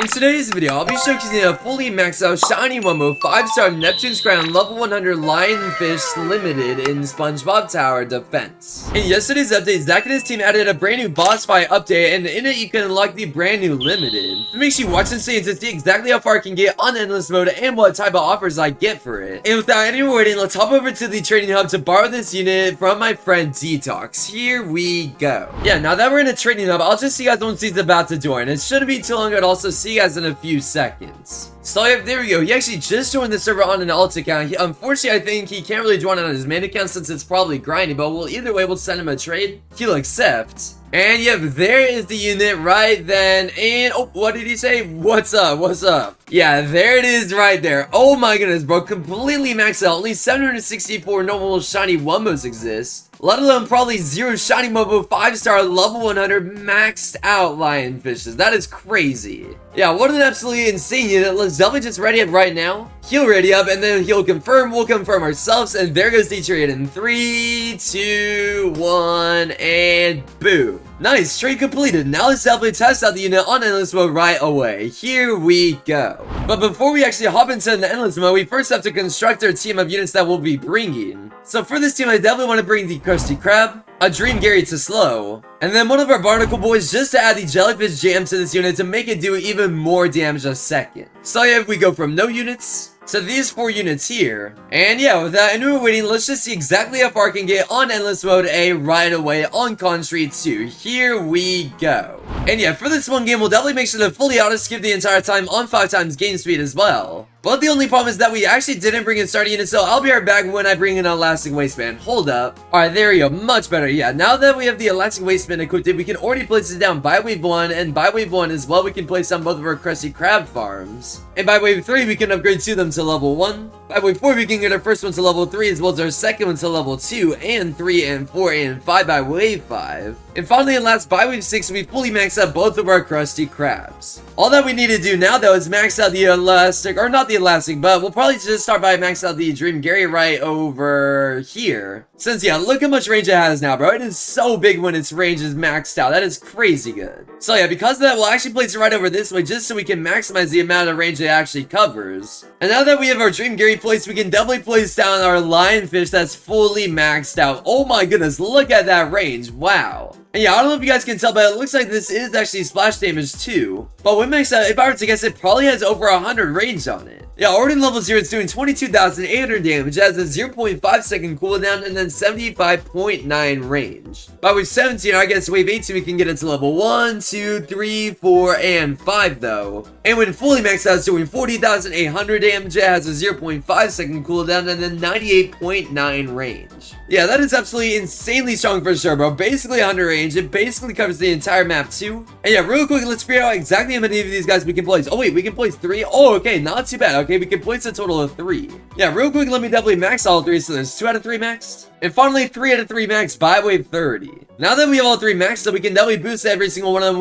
In today's video, I'll be showcasing a fully maxed out shiny wumbo 5-star Neptune's Crown level 100 Lionfish Limited in SpongeBob Tower Defense. In yesterday's update, Zach and his team added a brand new boss fight update, and in it you can unlock the brand new Limited. So make sure you watch and stay to see exactly how far I can get on Endless Mode and what type of offers I get for it. And without any more waiting, let's hop over to the trading hub to borrow this unit from my friend Detox. Here we go. Yeah, now that we're in a trading hub, I'll just see you guys once he's about to join. It shouldn't be too long, I'd also see you guys in a few seconds. So yeah, there we go. He actually just joined the server on an alt account. Unfortunately, I think he can't really join on his main account since it's probably grinding, but we'll either way, we'll send him a trade. He'll accept. And yep, there is the unit right then. And oh, what did he say? What's up? What's up? Yeah, there it is right there. Oh my goodness, bro. Completely maxed out. Only 764 normal shiny wumbos exist. Let alone probably 0 shiny wumbo 5-star level 100 maxed out lionfishes. That is crazy. Yeah, what an absolutely insane unit. Let's definitely just ready up right now. He'll ready up and then he'll confirm. We'll confirm ourselves. And there goes the trade in 3, 2, 1, and boom. Nice, trade completed. Now let's definitely test out the unit on Endless Mode right away. Here we go. But before we actually hop into the Endless Mode, we first have to construct our team of units that we'll be bringing. So for this team, I definitely want to bring the Krusty Krab, a Dream Gary to slow, and then one of our Barnacle Boys just to add the Jellyfish Jam to this unit to make it do even more damage a second. So yeah, we go from no units to these 4 units here. And yeah, without any more waiting, let's just see exactly how far I can get on Endless Mode A right away on Con Street 2. Here we go. And yeah, for this one game, we'll definitely make sure to fully auto-skip the entire time on 5 times game speed as well. But the only problem is that we actually didn't bring in starting unit, so I'll be right back when I bring in Elastic Waistband. Hold up. Alright, there we go. Much better. Yeah, now that we have the Elastic Waistband equipped, we can already place it down by wave 1, and by wave 1 as well, we can place on both of our Krusty Krab farms. And by wave 3, we can upgrade 2 of them to level 1. By wave 4, we can get our first one to level 3, as well as our second one to level 2, and 3, and 4, and 5 by wave 5. And finally, and last, by wave 6, we fully maxed out both of our Krusty Krabs. All that we need to do now, though, is max out the Elastic, or not the Elastic, but we'll probably just start by max out the Dream Gary right over here. Since, yeah, look how much range it has now, bro. It is so big when its range is maxed out. That is crazy good. So, yeah, because of that, we'll actually place it right over this way just so we can maximize the amount of range it actually covers. And now that we have our Dream Gary placed, we can definitely place down our Lionfish that's fully maxed out. Oh my goodness, look at that range. Wow. And yeah, I don't know if you guys can tell, but it looks like this is actually splash damage too. But when maxed out, if I were to guess, it probably has over 100 range on it. Yeah, already in level 0, it's doing 22,800 damage. It has a 0.5 second cooldown and then 75.9 range. By wave 17, I guess wave 18, we can get it to level 1, 2, 3, 4, and 5 though. And when fully maxed out, it's doing 40,800 damage. It has a 0.5 second cooldown and then 98.9 range. Yeah, that is absolutely insanely strong for sure, bro. Basically 100 range. It basically covers the entire map too. And yeah, real quick, let's figure out exactly how many of these guys we can place. Oh wait, we can place 3. Oh, okay, not too bad. Okay, we can place a total of 3. Yeah, real quick, let me definitely max all 3. So there's 2 out of 3 maxed. And finally, 3 out of 3 max by wave 30. Now that we have all 3 maxed, so we can definitely boost every single one of them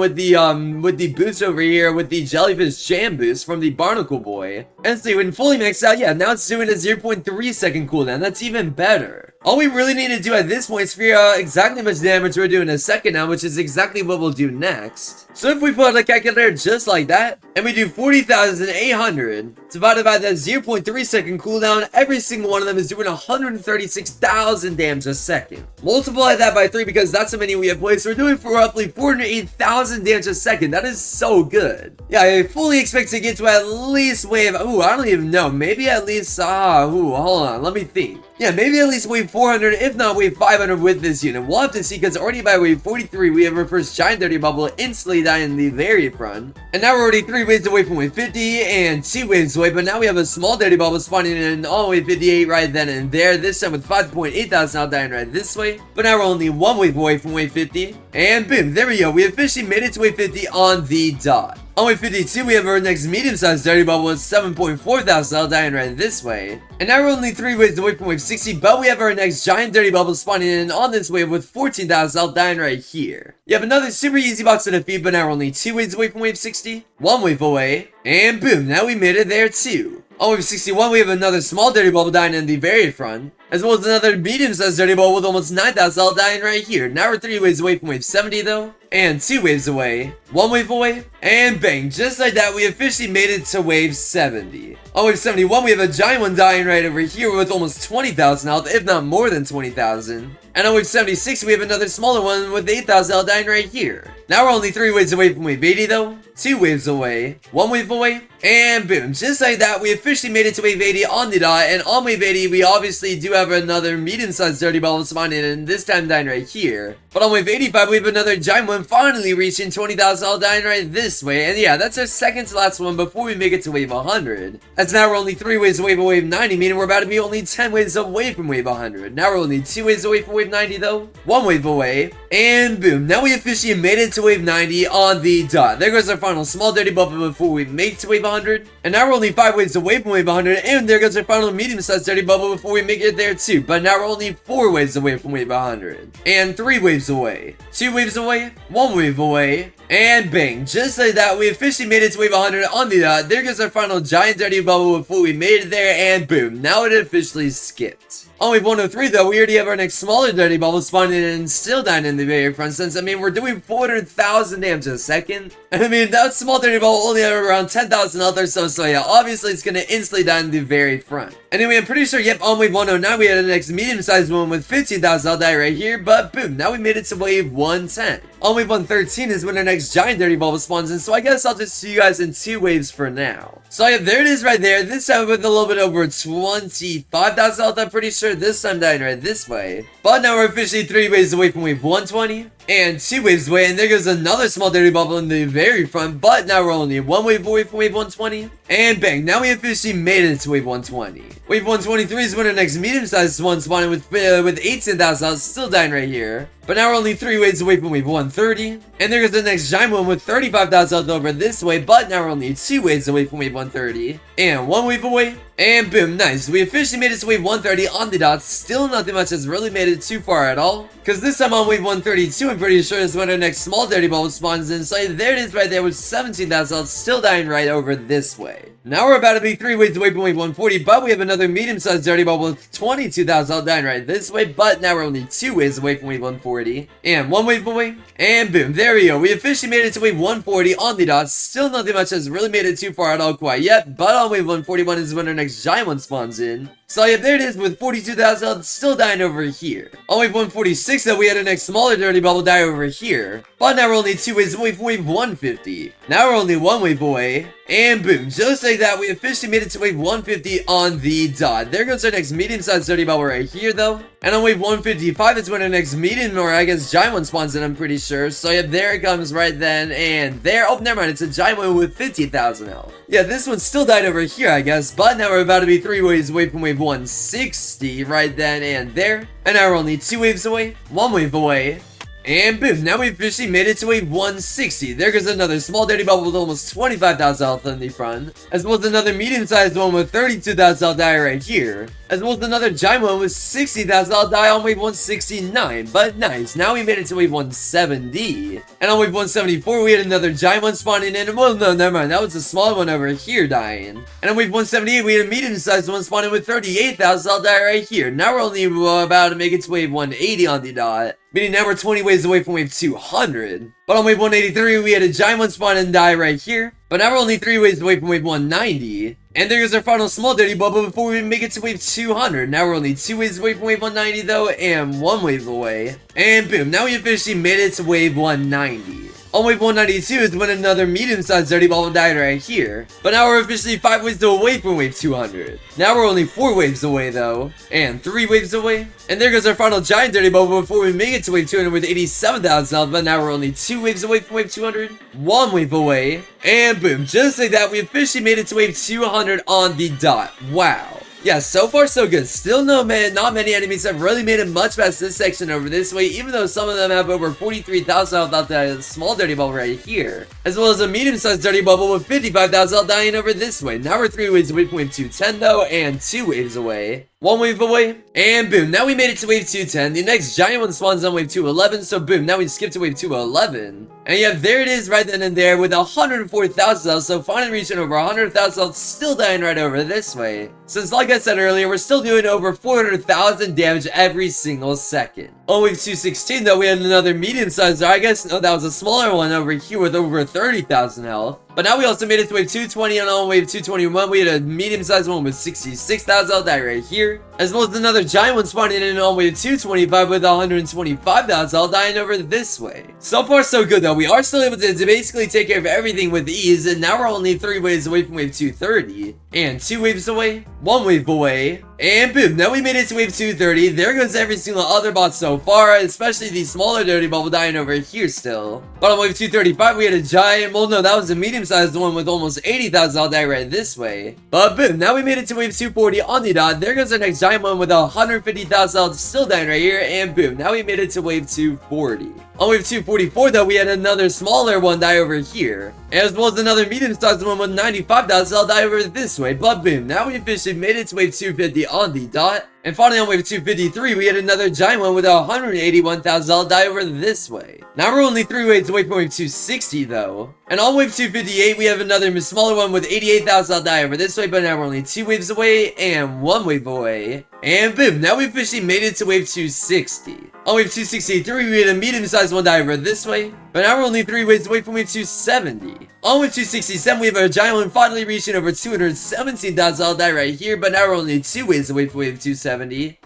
with the boost over here with the Jellyfish Jam boost from the Barnacle Boy. And see, when fully maxed out, yeah, now it's doing a 0.3 second cooldown. That's even better. All we really need to do at this point is figure out exactly how much damage we're doing in a second now, which is exactly what we'll do next. So if we put out a calculator just like that, and we do 40,800 divided by that 0.3 second cooldown, every single one of them is doing 136,000 damage a second. Multiply that by 3 because that's how many we have placed. We're doing for roughly 408,000 damage a second. That is so good. Yeah, I fully expect to get to at least wave, ooh, I don't even know. Maybe at least, hold on, let me think. Yeah, maybe at least wave 400, if not wave 500 with this unit. We'll have to see, because already by wave 43, we have our first giant dirty bubble instantly die in the very front. And now we're already 3 waves away from wave 50 and 2 waves away, but now we have a small dirty bubble spawning in all wave 58 right then and there. This time with 5.8 thousand now dying right this way. But now we're only 1 wave away from wave 50. And boom, there we go. We officially made it to wave 50 on the dot. On wave 52, we have our next medium-sized dirty bubble with 7.4 thousand dying right this way. And now we're only 3 waves away from wave 60, but we have our next giant dirty bubble spawning in on this wave with 14,000 dying right here. You have another super easy box to defeat, but now we're only 2 waves away from wave 60, 1 wave away, and boom, now we made it there too. On wave 61, we have another small dirty bubble dying in the very front, as well as another medium-sized dirty bubble with almost 9,000 all dying right here. Now we're 3 waves away from wave 70 though, and 2 waves away, 1 wave away, and bang, just like that, we officially made it to wave 70. On wave 71, we have a giant one dying right over here with almost 20,000 health, if not more than 20,000. And on wave 76, we have another smaller one with 8,000 health dying right here. Now we're only 3 waves away from wave 80 though, 2 waves away, 1 wave away, and boom, just like that, we officially made it to wave 80 on the dot. And on wave 80, we obviously do have another medium-sized dirty bubble spawning in, this time dying right here. But on wave 85, we have another giant one finally reaching 20,000 all dying right this way. And yeah, that's our second to last one before we make it to wave 100. As now we're only 3 waves away from wave 90, meaning we're about to be only 10 waves away from wave 100. Now we're only 2 waves away from wave 90 though, 1 wave away, and boom, now we officially made it to wave 90 on the dot. There goes our final small dirty bubble before we make it to wave 100. And now we're only 5 waves away from wave 100, and there goes our final medium-sized dirty bubble before we make it there too. But now we're only 4 waves away from wave 100, and 3 waves away, 2 waves away, 1 wave away, and bang, just like that, we officially made it to wave 100 on the dot. There goes our final giant dirty bubble before we made it there, and boom, now it officially skipped. On wave 103 though, we already have our next smaller dirty bubble spawning in and still dying in the very front, since I mean we're doing 400,000 damage a second. And I mean that small dirty bubble only have around 10,000 health or so yeah, obviously it's gonna instantly die in the very front. Anyway, I'm pretty sure, yep, on wave 109 we had the next medium-sized one with 15,000 health die right here, but boom, now we made it to wave 110. On wave 113 is when our next giant dirty bubble spawns in, so I guess I'll just see you guys in 2 waves for now. So yeah, there it is right there, this time with a little bit over 25,000 health, I'm pretty sure this time dying right this way. But now we're officially 3 waves away from wave 120, and 2 waves away, and there goes another small dirty bubble in the very front, but now we're only 1 wave away from wave 120, and bang, now we officially made it to wave 120. Wave 123 is when our next medium-sized one spawning with 18,000 health, still dying right here. But now we're only 3 waves away from wave 130, and there goes the next giant one with 35,000 health over this way, but now we're only 2 waves away from wave 130, and 1 wave away, and boom, nice, we officially made it to wave 130 on the dot. Still nothing much has really made it too far at all, because this time on wave 132, I'm pretty sure is when our next small dirty bubble spawns in, so there it is right there with 17,000 health, still dying right over this way. Now we're about to be 3 waves away from wave 140, but we have another medium-sized dirty bubble with 22,000 health dying right this way, but now we're only 2 waves away from wave 140, and 1 wave away, and boom, there we go, we officially made it to wave 140 on the dot. Still nothing much has really made it too far at all quite yet, but on wave 141 is when our next giant one spawns in. So yeah, there it is with 42,000 health, still dying over here. On wave 146 though, we had our next smaller dirty bubble die over here, but now we're only 2 waves away from wave 150. Now we're only 1 wave away, and boom, just like that, we officially made it to wave 150 on the dot. There goes our next medium-sized dirty bubble right here though. And on wave 155 is when our next medium, or I guess giant one spawns in, I'm pretty sure. So yeah, there it comes right then, and there, oh never mind, it's a giant one with 50,000 health. Yeah, this one still died over here, I guess, but now we're about to be 3 waves away from wave 160 right then and there. And now we're only 2 waves away, 1 wave away, and boom, now we officially made it to wave 160. There goes another small dirty bubble with almost 25,000 health in the front, as well as another medium-sized one with 32,000 health die right here, as well as another giant one with 60,000 health die on wave 169. But nice, now we made it to wave 170. And on wave 174, we had another giant one spawning in. Well, no, never mind, that was a small one over here dying. And on wave 178, we had a medium-sized one spawning with 38,000 health die right here. Now we're only about to make it to wave 180 on the dot, meaning now we're 20 waves away from wave 200. But on wave 183, we had a giant one spawn and die right here. But now we're only 3 waves away from wave 190. And there's our final small dirty bubble before we make it to wave 200. Now we're only 2 waves away from wave 190 though, and 1 wave away. And boom, now we officially made it to wave 190. On wave 192 is when another medium-sized dirty bubble died right here. But now we're officially 5 waves away from wave 200. Now we're only 4 waves away though, and 3 waves away. And there goes our final giant dirty bubble before we make it to wave 200 with 87,000 health. But now we're only 2 waves away from wave 200, 1 wave away, and boom, just like that, we officially made it to wave 200 on the dot. Wow. Yeah, so far so good. Still not many enemies have really made it much past this section over this way, even though some of them have over 43,000 health out that small dirty bubble right here, as well as a medium-sized dirty bubble with 55,000 health dying over this way. Now we're 3 waves away from wave 210 though, and 2 waves away. One wave away, and boom, now we made it to wave 210. The next giant one spawns on wave 211, so boom, now we skip to wave 211. And yeah, there it is right then and there with 104,000 health, so finally reaching over 100,000 health, still dying right over this way. Since like I said earlier, we're still doing over 400,000 damage every single second. On wave 216 though, we had another medium sized, I guess, no, that was a smaller one over here with over 30,000 health. But now we also made it to wave 220, and on wave 221, we had a medium-sized one with 66,000 health right here. As well as another giant one spawning in on wave 225 with 125,000 health dying over this way. So far so good though, we are still able to basically take care of everything with ease, and now we're only 3 waves away from wave 230. And 2 waves away, 1 wave away, and boom, now we made it to wave 230. There goes every single other bot so far, especially the smaller dirty bubble dying over here still. But on wave 235, we had a giant, well no, that was a medium-sized one with almost 80,000 health die right this way. But boom, now we made it to wave 240 on the dot. There goes our next giant one with 150,000 health still dying right here, and boom, now we made it to wave 240. On wave 244 though, we had another smaller one die over here, as well as another medium-sized one with 95,000 health die over this way. But boom, now we officially made it to wave 250 on the dot. And finally on wave 253, we had another giant one with 181,000 health die over this way. Now we're only 3 waves away from wave 260 though. And on wave 258, we have another smaller one with 88,000 health die over this way, but now we're only 2 waves away and 1 wave away. And boom, now we officially made it to wave 260. On wave 263, we had a medium-sized one die over this way, but now we're only 3 waves away from wave 270. On wave 267, we have a giant one finally reaching over 217,000 health die right here, but now we're only 2 waves away from wave 270.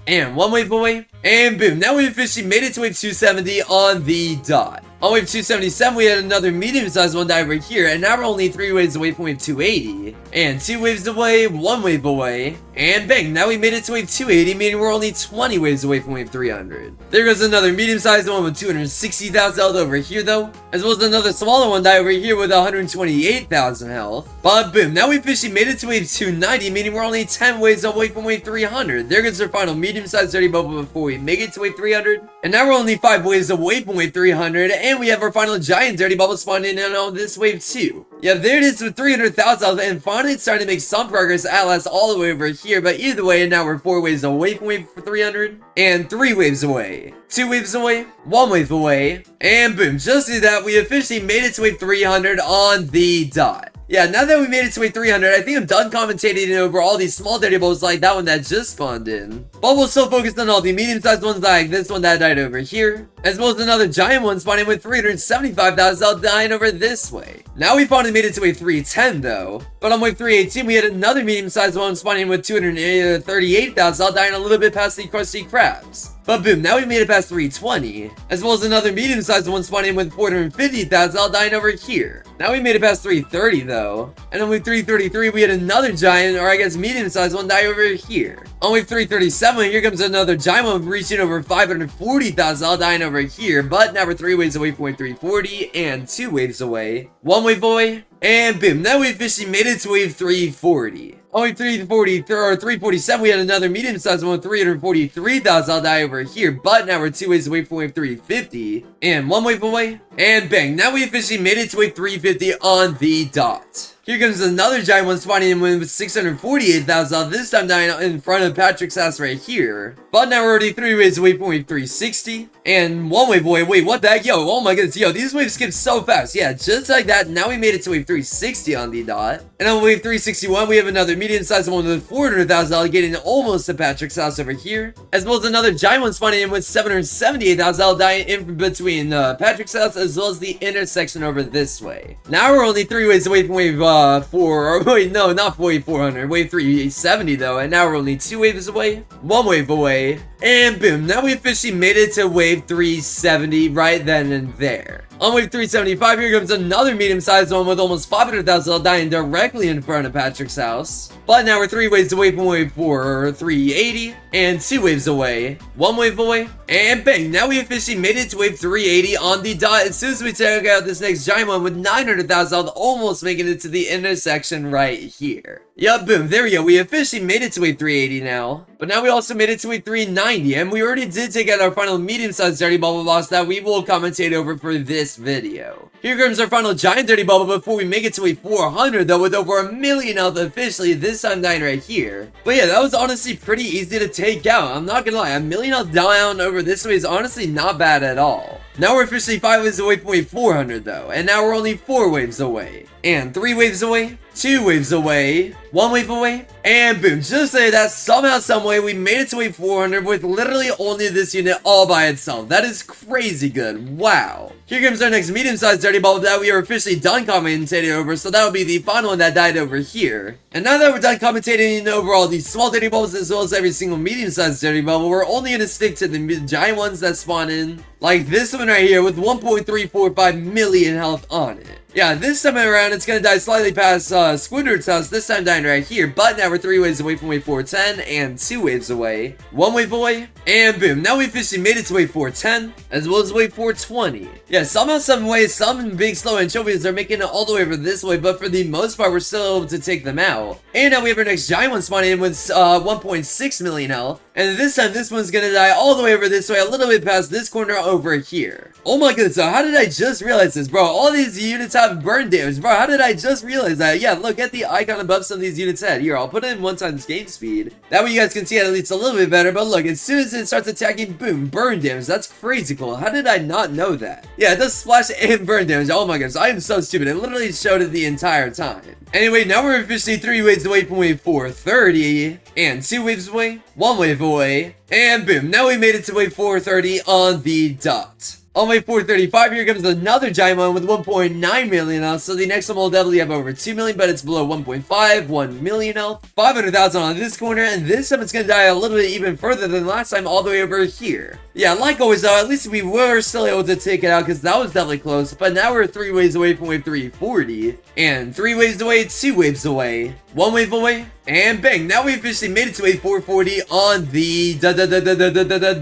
And 1 wave away, and boom, now we officially made it to wave 270 on the dot. On wave 277, we had another medium-sized one die over here, and now we're only 3 waves away from wave 280. And 2 waves away, 1 wave away, and bang, now we made it to wave 280, meaning we're only 20 waves away from wave 300. There goes another medium-sized one with 260,000 health over here though, as well as another smaller one die over here with 128,000 health. But boom, now we officially made it to wave 290, meaning we're only 10 waves away from wave 300. There goes our final medium-sized dirty bubble before we make it to wave 300. And now we're only 5 waves away from wave 300, and we have our final giant dirty bubble spawning in on this wave too. Yeah, there it is with 300,000 health, and finally it's starting to make some progress at last all the way over here. But either way, now we're 4 waves away from wave 300, and 3 waves away, 2 waves away, 1 wave away, and boom, just like that, we officially made it to wave 300 on the dot. Yeah, now that we made it to wave 300, I think I'm done commentating over all these small dirty bubbles like that one that just spawned in. But we'll still focus on all the medium-sized ones like this one that died over here, as well as another giant one spawning with 375,000 health dying over this way. Now we finally made it to wave 310 though. But on wave 318, we had another medium-sized one spawning with 238,000 health dying a little bit past the crusty crabs. But boom, now we made it past 320, as well as another medium-sized one spawning with 450,000 health dying over here. Now we made it past 330 though, and on wave 333 we had another giant, or I guess medium-sized one, die over here. On wave 337, here comes another giant one reaching over 540,000 health dying over here, but now we're 3 waves away from wave 340 and 2 waves away, 1 wave away, and boom, now we officially made it to wave 340. On wave 347, we had another medium-sized one with 343,000 health die over here, but now we're 2 waves away from wave 350, and 1 wave away, and bang, now we officially made it to wave 350 on the dot. Here comes another giant one spawning in with 648,000 health, this time dying in front of Patrick's house right here. But now we're already 3 waves away from wave 360, and 1 wave away. Wait, what the heck? Yo, oh my goodness, yo, these waves skip so fast. Yeah, just like that, now we made it to wave 360 on the dot. And on wave 361, we have another medium-sized one with 400,000 health getting almost to Patrick's house over here, as well as another giant one spawning in with 778,000 health dying in between Patrick's house as well as the intersection over this way. Now we're only 3 waves away from wave 4, or wait, no, not wave 400, wave 370 though, and now we're only 2 waves away, 1 wave away, and boom, now we officially made it to wave 370 right then and there. On wave 375, here comes another medium-sized one with almost 500,000 health dying directly in front of Patrick's house. But now we're 3 waves away from wave 380, and 2 waves away, 1 wave away, and bang, now we officially made it to wave 380 on the dot as soon as we take out this next giant one with 900,000 health, almost making it to the intersection right here. Yup, boom, there we go, we officially made it to wave 380 now. But now we also made it to wave 390, and we already did take out our final medium-sized dirty bubble boss that we will commentate over for this video. Here comes our final giant dirty bubble before we make it to wave 400, though, with over 1 million health officially, this time dying right here. But yeah, that was honestly pretty easy to take out. I'm not gonna lie, 1 million health down over this way is honestly not bad at all. Now we're officially 5 waves away from wave 400 though, and now we're only 4 waves away. And 3 waves away, 2 waves away, 1 wave away, and boom, just like that, somehow, someway, we made it to wave 400 with literally only this unit all by itself. That is crazy good, wow. Here comes our next medium-sized dirty bubble that we are officially done commentating over, so that will be the final one that died over here. And now that we're done commentating over all these small dirty bubbles as well as every single medium-sized dirty bubble, we're only going to stick to the giant ones that spawn in, like this one right here with 1.345 million health on it. Yeah, this time around, it's gonna die slightly past Squidward's house, this time dying right here, but now we're 3 waves away from wave 410, and 2 waves away, 1 wave away, and boom, now we officially made it to wave 410, as well as wave 420. Yeah, somehow, some way, some big slow anchovies are making it all the way over this way, but for the most part, we're still able to take them out. And now we have our next giant one spawning in with 1.6 million health, and this time, this one's gonna die all the way over this way, a little bit past this corner over here. Oh my goodness, so how did I just realize this, bro? All these units have burn damage, bro. How did I just realize that? Yeah, look at the icon above some of these units' head. Here, I'll put it in 1 times game speed. That way you guys can see it at least a little bit better, but look, as soon as it starts attacking, boom, burn damage. That's crazy cool. How did I not know that? Yeah, it does splash and burn damage. Oh my goodness, I am so stupid. It literally showed it the entire time. Anyway, now we're officially 3 waves away from wave 430, and 2 waves away, 1 wave away, and boom, now we made it to wave 430 on the dot. On wave 435, here comes another giant one with 1.9 million health, so the next one will definitely have over 2 million, but it's below 1.5, 1 million health, 500,000 on this corner, and this time it's gonna die a little bit even further than last time, all the way over here. Yeah, like always though, at least we were still able to take it out, because that was definitely close, but now we're 3 waves away from wave 340, and 3 waves away, 2 waves away, 1 wave away, and bang, now we officially made it to wave 440 on the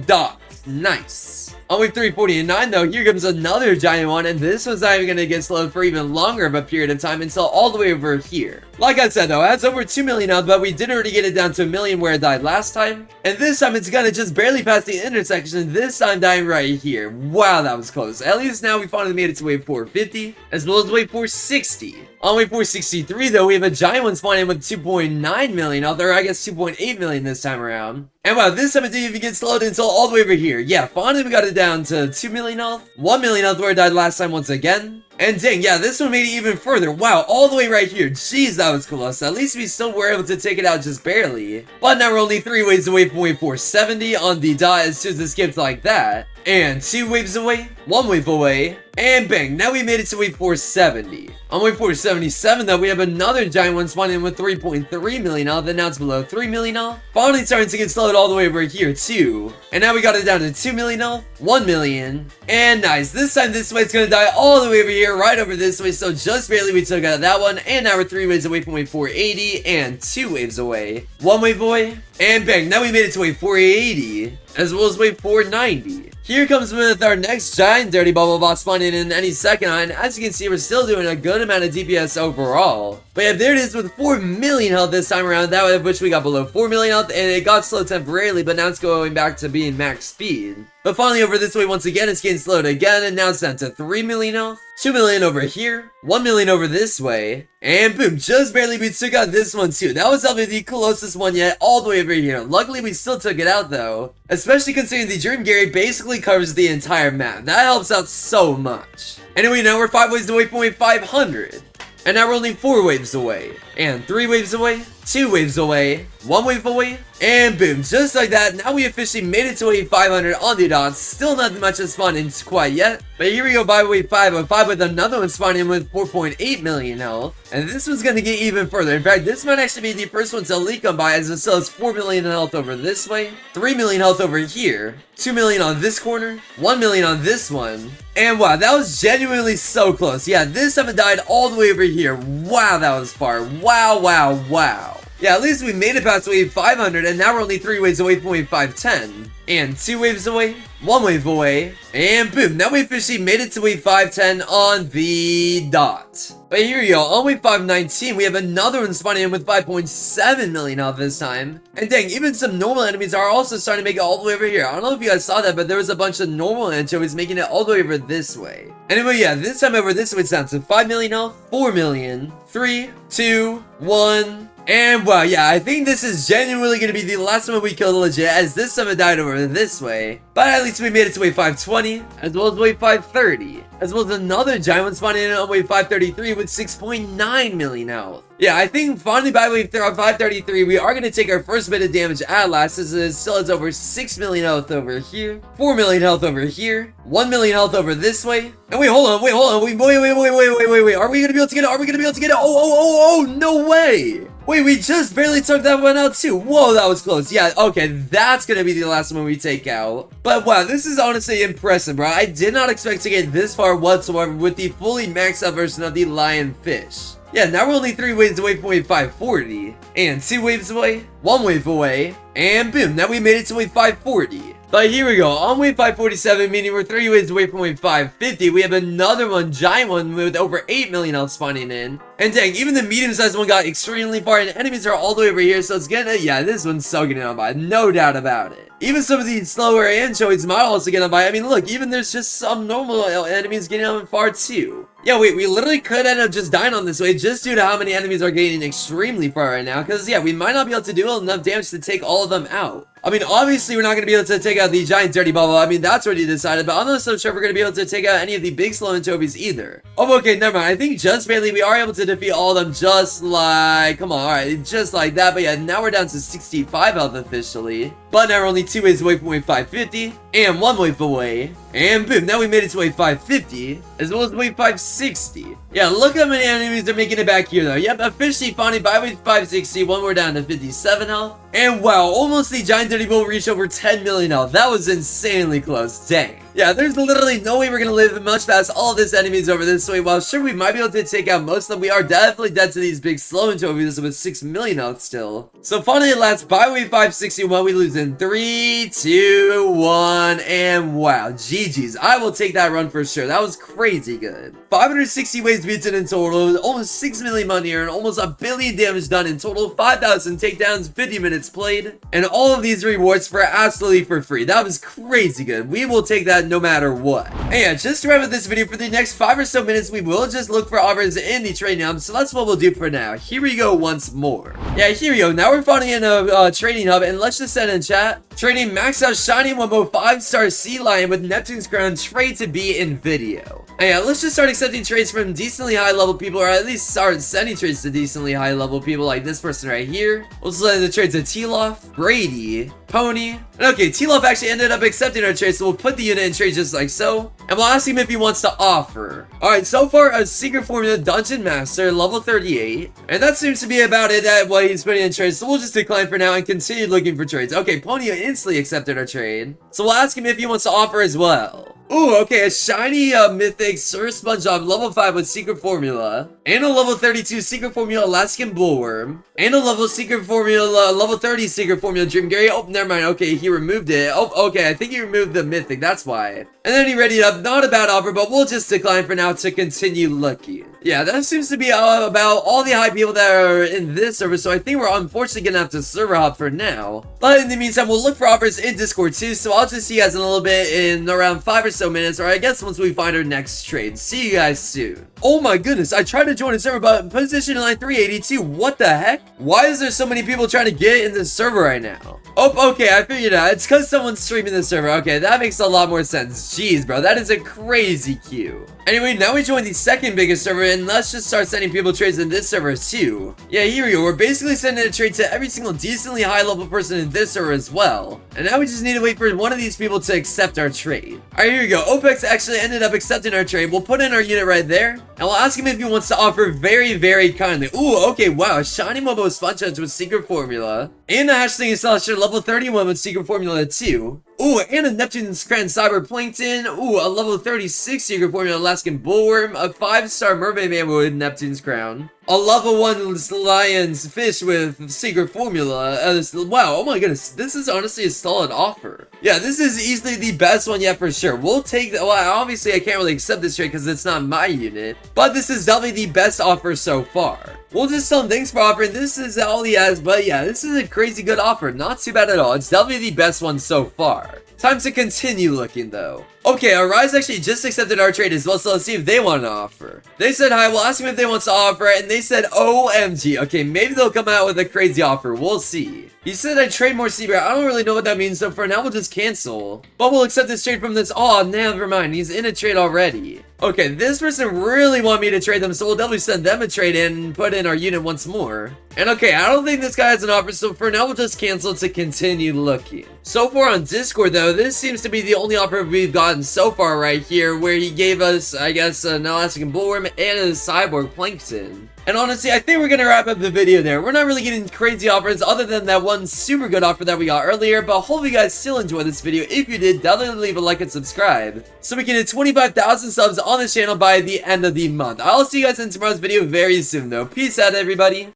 dot. Nice. On wave 349 though, here comes another giant one, and this one's not even gonna get slowed for even longer of a period of time until all the way over here. Like I said though, it has over 2 million health, but we did already get it down to 1 million where it died last time. And this time it's gonna just barely pass the intersection, this time dying right here. Wow, that was close. At least now we finally made it to wave 450, as well as wave 460. On wave 463 though, we have a giant one spawning with 2.9 million health, or I guess 2.8 million this time around. And wow, this time it didn't even get slowed until all the way over here. Yeah, finally we got it down to 2 million health, 1 million health where it died last time once again. And dang, yeah, this one made it even further. Wow, all the way right here. Jeez, that was close. At least we still were able to take it out just barely. But now we're only 3 waves away from wave 470 on the dot as soon as it skips like that. And 2 waves away, 1 wave away, and bang, now we made it to wave 470. On wave 477 though, we have another giant one spawning in with 3.3 million health, and now it's below 3 million health. Finally starting to get slowed all the way over here too. And now we got it down to 2 million health, 1 million, and nice. This time this way it's gonna die all the way over here, right over this way, so just barely we took out that one. And now we're 3 waves away from wave 480, and 2 waves away, 1 wave away, and bang, now we made it to wave 480, as well as wave 490. Here comes with our next giant dirty bubble boss spawning in any second, and as you can see, we're still doing a good amount of DPS overall. But yeah, there it is with 4 million health this time around, that of which we got below 4 million health, and it got slowed temporarily, but now it's going back to being max speed. But finally over this way once again, it's getting slowed again, and now it's down to 3 million health, 2 million over here, 1 million over this way, and boom, just barely we took out this one too. That was probably the closest one yet, all the way over here. Luckily we still took it out though, especially considering the Dream Gary basically covers the entire map. That helps out so much. Anyway, now we're 5 waves away from wave 500. And now we're only 4 waves away, and 3 waves away, 2 waves away, 1 wave away, and boom, just like that, now we officially made it to wave 500 on the dot. Still not much has spawned in quite yet, but here we go by wave 505 with another one spawning in with 4.8 million health, and this one's gonna get even further. In fact, this might actually be the first one to leak on by, as it still has 4 million health over this way, 3 million health over here, 2 million on this corner, 1 million on this one, and wow, that was genuinely so close. Yeah, this time it died all the way over here. Wow, that was far. Wow, wow, wow. Yeah, at least we made it past wave 500, and now we're only 3 waves away from wave 510. And 2 waves away, 1 wave away, and boom, now we officially made it to wave 510 on the dot. But here you go, on wave 519, we have another one spawning in with 5.7 million health this time. And dang, even some normal enemies are also starting to make it all the way over here. I don't know if you guys saw that, but there was a bunch of normal anchovies making it all the way over this way. Anyway, yeah, this time over this way it's down to 5 million health, 4 million, 3, 2, 1... And wow, yeah, I think this is genuinely going to be the last one we killed legit, as this summon died over this way. But at least we made it to wave 520, as well as wave 530, as well as another giant one spawning in on wave 533 with 6.9 million health. Yeah, I think finally by wave 533, we are going to take our first bit of damage at last, as it still has over 6 million health over here, 4 million health over here, 1 million health over this way. And wait, hold on, wait, are we going to be able to get it? Oh, no way! Wait, we just barely took that one out too. Whoa, that was close. Yeah, okay, that's gonna be the last one we take out. But wow, this is honestly impressive, bro. I did not expect to get this far whatsoever with the fully maxed out version of the lionfish. Yeah, now we're only 3 waves away from wave 540. And 2 waves away, 1 wave away, and boom, now we made it to wave 540. But here we go, on wave 547, meaning we're 3 waves away from wave 550, we have another one, giant one, with over 8 million health spawning in. And dang, even the medium-sized one got extremely far, and enemies are all the way over here, so it's gonna, yeah, this one's so getting on by, no doubt about it. Even some of these slower anchovies might also get on by. I mean, look, even there's just some normal enemies getting on far too. Yeah, wait, we literally could end up just dying on this way just due to how many enemies are getting extremely far right now. Because, yeah, we might not be able to do enough damage to take all of them out. I mean, obviously, we're not going to be able to take out the giant dirty bubble. I mean, that's already decided. But I'm not so sure we're going to be able to take out any of the big slow anchovies either. Oh, okay, never mind. I think just barely we are able to defeat all of them just like... Come on, alright, just like that. But yeah, now we're down to 65 health officially. But now we're only 2 waves away from wave 550. And 1 wave away. And boom, now we made it to wave 550. As well as wave 560. Yeah, look how many enemies are making it back here though. Yep, officially finally by wave 560. One more down to 57 health. And wow, almost the giant dirty bull reached over 10 million health. That was insanely close. Dang. Yeah, there's literally no way we're gonna live much past all of this enemies over this way. While sure we might be able to take out most of them, we are definitely dead to these big slow anchovies with 6 million health still. So finally at last, by wave 561, we lose in 3, 2, 1, and wow, GG's. I will take that run for sure. That was crazy good. 560 waves beaten in total, almost 6 million money earned, almost 1 billion damage done in total, 5,000 takedowns, 50 minutes played, and all of these rewards for absolutely for free. That was crazy good. We will take that no matter what. And yeah, just to wrap up this video, for the next 5 or so minutes, we will just look for offers in the trading hub, so that's what we'll do for now. Here we go once more. Yeah, here we go. Now we're finding in a trading hub, and let's just send in chat. Trading max out shiny wumbo 5-star sea lion with Neptune's crown trade to be in video. And yeah, let's just start accepting trades from decently high level people, or at least start sending trades to decently high level people like this person right here. We'll send the trades to T-Loft, Brady, Pony. And okay, T-Loft actually ended up accepting our trade, so we'll put the unit in trade just like so. And we'll ask him if he wants to offer. Alright, so far a secret formula dungeon master, level 38. And that seems to be about it at what he's putting in trades, so we'll just decline for now and continue looking for trades. Okay, Pony instantly accepted our trade. So we'll ask him if he wants to offer as well. Ooh, okay, a shiny mythic Sir SpongeBob level 5 with secret formula, and a level 32 secret formula Alaskan Bullworm, and a level secret formula level 30 secret formula Dream Gary. Oh, never mind. Okay, he removed it. Oh, okay, I think he removed the mythic. That's why. And then he readied up. Not a bad offer, but we'll just decline for now to continue looking. Yeah, that seems to be about all the high people that are in this server, so I think we're unfortunately gonna have to server hop for now. But in the meantime, we'll look for offers in Discord too, so I'll just see you guys in a little bit in around 5 or so minutes, or I guess once we find our next trade. See you guys soon. Oh my goodness, I tried to join a server, but position line 382, what the heck? Why is there so many people trying to get in this server right now? Oh, okay, I figured it out. It's because someone's streaming the server. Okay, that makes a lot more sense. Jeez, bro, that is a crazy queue. Anyway, now we join the second biggest server, and let's just start sending people trades in this server too. Yeah, here we go. We're basically sending a trade to every single decently high level person in this server as well. And now we just need to wait for one of these people to accept our trade. Alright, here we go. Opex actually ended up accepting our trade. We'll put in our unit right there, and we'll ask him if he wants to offer very, very kindly. Ooh, okay, wow. Shiny Mobo Sponge Hedge with secret formula, and a Hatchling Celestial level 31 with secret formula 2. Ooh, and a Neptune's crown Cyberplankton. Ooh, a level 36 secret formula Alaskan Bullworm. A 5-star Mermaid Man with Neptune's crown. A level 1 lion's fish with secret formula. Wow, oh my goodness, this is honestly a solid offer. Yeah, this is easily the best one yet for sure. We'll take the, well, obviously I can't really accept this trade because it's not my unit, but this is definitely the best offer so far. We'll just tell him thanks for offering. This is all he has, but yeah, this is a crazy good offer. Not too bad at all. It's definitely the best one so far. Time to continue looking though. Okay, Arise actually just accepted our trade as well, so let's see if they want to offer. They said hi, we'll ask them if they want to offer, and they said OMG. Okay, maybe they'll come out with a crazy offer, we'll see. He said I'd trade more Seabear. I don't really know what that means, so for now we'll just cancel. But we'll accept this trade from this. Oh, never mind, he's in a trade already. Okay, this person really want me to trade them, so we'll definitely send them a trade and put in our unit once more. And okay, I don't think this guy has an offer, so for now we'll just cancel to continue looking. So far on Discord though, this seems to be the only offer we've gotten so far right here, where he gave us, I guess, an Elastic Bullworm and a Cyborg Plankton. And honestly, I think we're gonna wrap up the video there. We're not really getting crazy offers other than that one super good offer that we got earlier, but hope you guys still enjoyed this video. If you did, definitely leave a like and subscribe so we can hit 25,000 subs on this channel by the end of the month. I'll see you guys in tomorrow's video very soon though. Peace out, everybody.